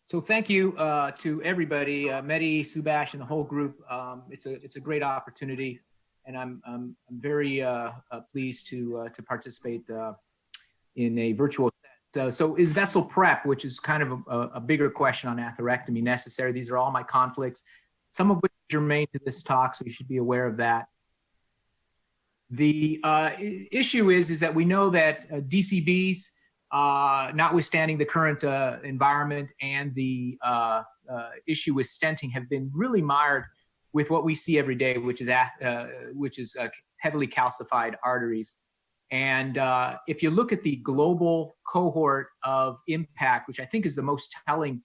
So thank you to everybody, Mehdi, Subash, and the whole group. It's a great opportunity, and I'm very pleased to participate in a virtual sense. So is vessel prep, which is kind of a bigger question on atherectomy, necessary? These are all my conflicts, some of which are germane to this talk, so you should be aware of that. The issue is that we know that DCBs, notwithstanding the current environment and the issue with stenting, have been really mired with what we see every day, which is heavily calcified arteries. And if you look at the global cohort of impact, which I think is the most telling,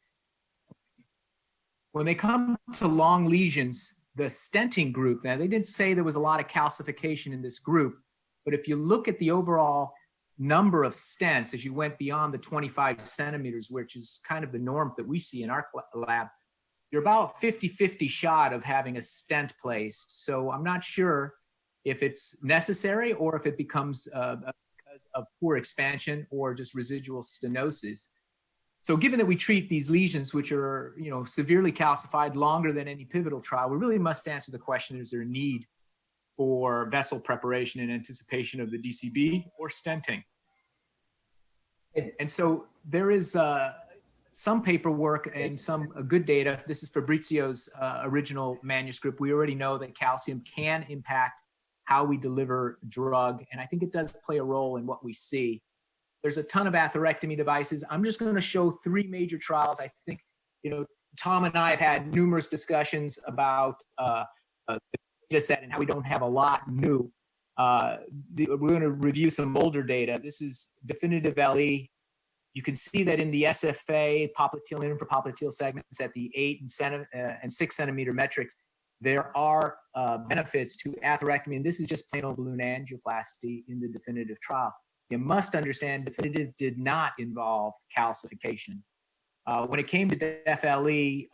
when they come to long lesions, the stenting group, now they didn't say there was a lot of calcification in this group, but if you look at the overall number of stents as you went beyond the 25 centimeters, which is kind of the norm that we see in our lab, you're about 50-50 shot of having a stent placed. So I'm not sure if it's necessary or if it becomes because of poor expansion or just residual stenosis. So given that we treat these lesions, which are severely calcified longer than any pivotal trial, we really must answer the question, is there a need for vessel preparation in anticipation of the DCB or stenting? And so there is some paperwork and some good data. This is Fabrizio's original manuscript. We already know that calcium can impact how we deliver drug, and I think it does play a role in what we see. There's a ton of atherectomy devices. I'm just going to show three major trials. I think, Tom and I have had numerous discussions about the data set and how we don't have a lot new. We're going to review some older data. This is definitive LE. You can see that in the SFA, popliteal and infrapopliteal segments at the 8 and 6 centimeter metrics, there are benefits to atherectomy, and this is just plain old balloon angioplasty in the definitive trial. You must understand definitive did not involve calcification. When it came to DEF-LE,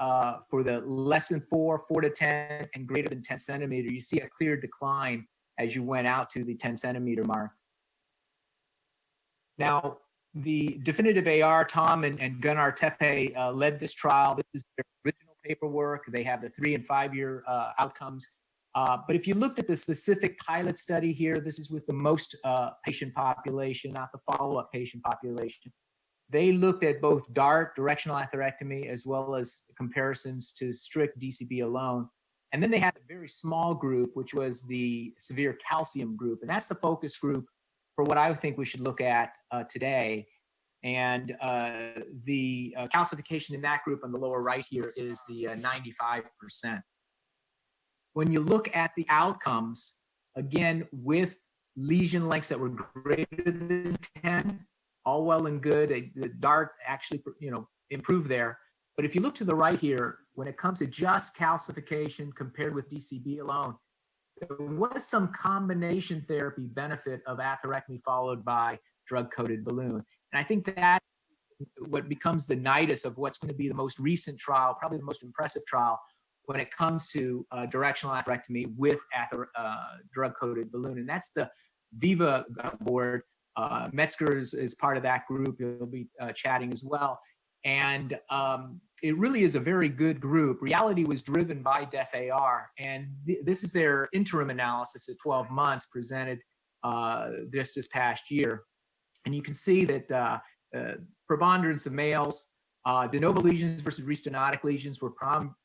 for the less than 4 to 10, and greater than 10 centimeter, you see a clear decline as you went out to the 10 centimeter mark. Now, the definitive AR, Tom and Gunnar Tepe led this trial. This is their original paperwork. They have the 3 and 5 year outcomes. But if you looked at the specific pilot study here, this is with the most patient population, not the follow-up patient population. They looked at both DART, directional atherectomy, as well as comparisons to strict DCB alone. And then they had a very small group, which was the severe calcium group. And that's the focus group for what I think we should look at today. And the calcification in that group on the lower right here is the 95%. When you look at the outcomes, again, with lesion lengths that were greater than 10, all well and good. The DART actually, improved there. But if you look to the right here, when it comes to just calcification compared with DCB alone, there was some combination therapy benefit of atherectomy followed by drug-coated balloon. And I think that what becomes the nidus of what's going to be the most recent trial, probably the most impressive trial, when it comes to directional atherectomy with drug-coated balloon. And that's the Viva board. Metzger is part of that group. He'll be chatting as well. And it really is a very good group. Reality was driven by DEF-AR. And this is their interim analysis at 12 months presented just this past year. And you can see that preponderance of males, de novo lesions versus restenotic lesions were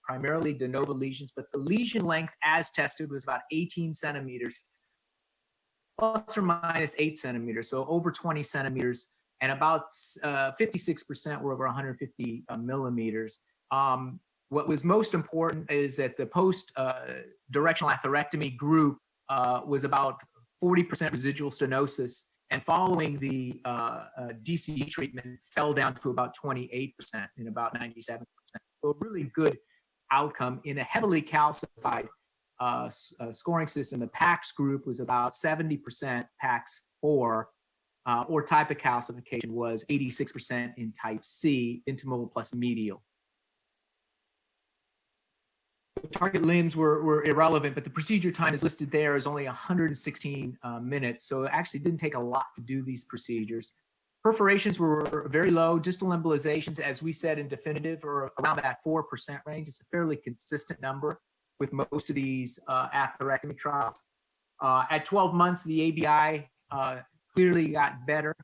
primarily de novo lesions, but the lesion length as tested was about 18 centimeters, plus or minus 8 centimeters, so over 20 centimeters, and about 56% were over 150 millimeters. What was most important is that the post-directional atherectomy group was about 40% residual stenosis, and following the DCE treatment fell down to about 28% in about 97%. So a really good outcome in a heavily calcified scoring system. The PAX group was about 70% PAX 4, or type of calcification was 86% in type C, intimal plus medial. Target limbs were irrelevant, but the procedure time is listed there as only 116 minutes. So it actually didn't take a lot to do these procedures. Perforations were very low. Distal embolizations, as we said in definitive, are around that 4% range. It's a fairly consistent number with most of these atherectomy trials. At 12 months, the ABI clearly got better,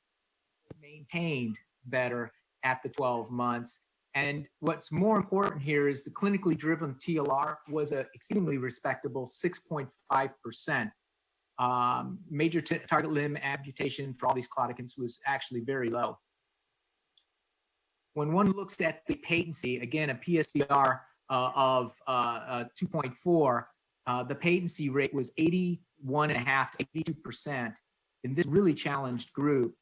maintained better at the 12 months. And what's more important here is the clinically driven TLR was an exceedingly respectable 6.5%. Major target limb amputation for all these claudicants was actually very low. When one looks at the patency, again, a PSVR of 2.4, the patency rate was 81.5% to 82% in this really challenged group.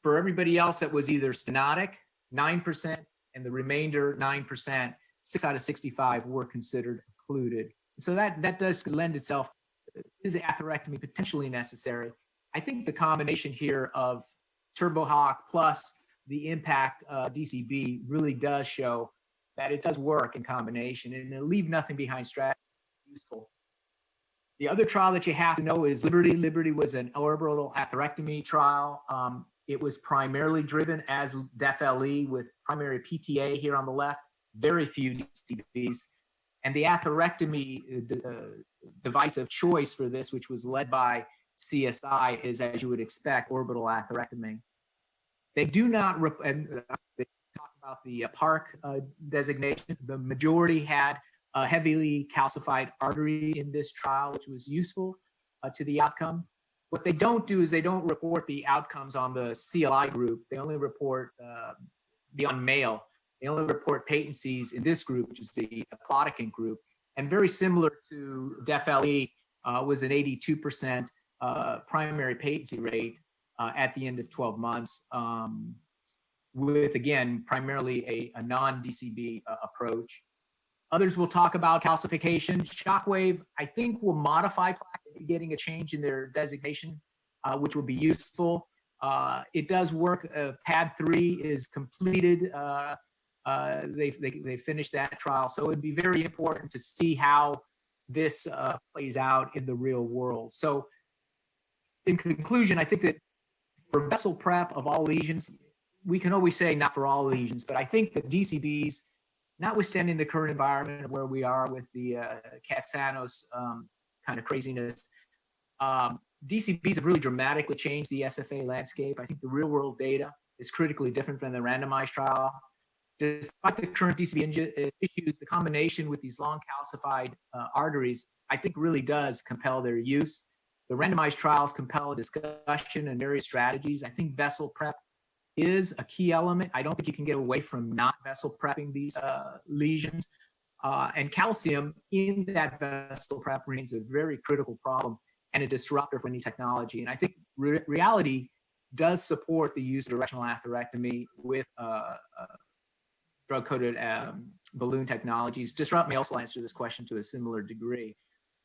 For everybody else, that was either stenotic, 9%, and the remainder, 9%, 6 out of 65 were considered occluded. So that does lend itself. Is the atherectomy potentially necessary? I think the combination here of TurboHawk plus the impact DCB really does show that it does work in combination, and it'll leave nothing behind strategy useful. The other trial that you have to know is Liberty. Liberty was an orbital atherectomy trial. It was primarily driven as DEF-LE with primary PTA here on the left, very few DCBs. And the atherectomy device of choice for this, which was led by CSI, is, as you would expect, orbital atherectomy. They do not, and they talk about the PARC designation. The majority had heavily calcified artery in this trial, which was useful to the outcome. What they don't do is they don't report the outcomes on the CLI group. They only report beyond male. They only report patencies in this group, which is the claudicant group. And very similar to DEF-LE, was an 82% primary patency rate at the end of 12 months, with, again, primarily a non-DCB approach. Others will talk about calcification. Shockwave, I think, will modify plaque, getting a change in their designation, which will be useful. It does work. PAD 3 is completed. They finished that trial. So it'd be very important to see how this plays out in the real world. So in conclusion, I think that for vessel prep of all lesions, we can always say not for all lesions, but I think that DCBs, notwithstanding the current environment where we are with the Katsanos kind of craziness, DCBs have really dramatically changed the SFA landscape. I think the real world data is critically different than the randomized trial. Despite the current DCB issues, the combination with these long calcified arteries, I think really does compel their use. The randomized trials compel a discussion and various strategies. I think vessel prep is a key element. I don't think you can get away from not vessel prepping these lesions. And calcium in that vessel prep remains a very critical problem and a disruptor for any technology. And I think reality does support the use of directional atherectomy with drug-coated balloon technologies. Disrupt may also answer this question to a similar degree.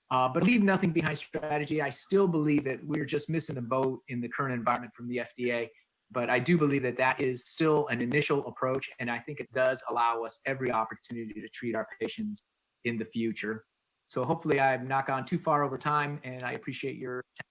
But leave nothing behind strategy. I still believe that we're just missing the boat in the current environment from the FDA. But I do believe that that is still an initial approach, and I think it does allow us every opportunity to treat our patients in the future. So hopefully I've not gone too far over time, and I appreciate your attention.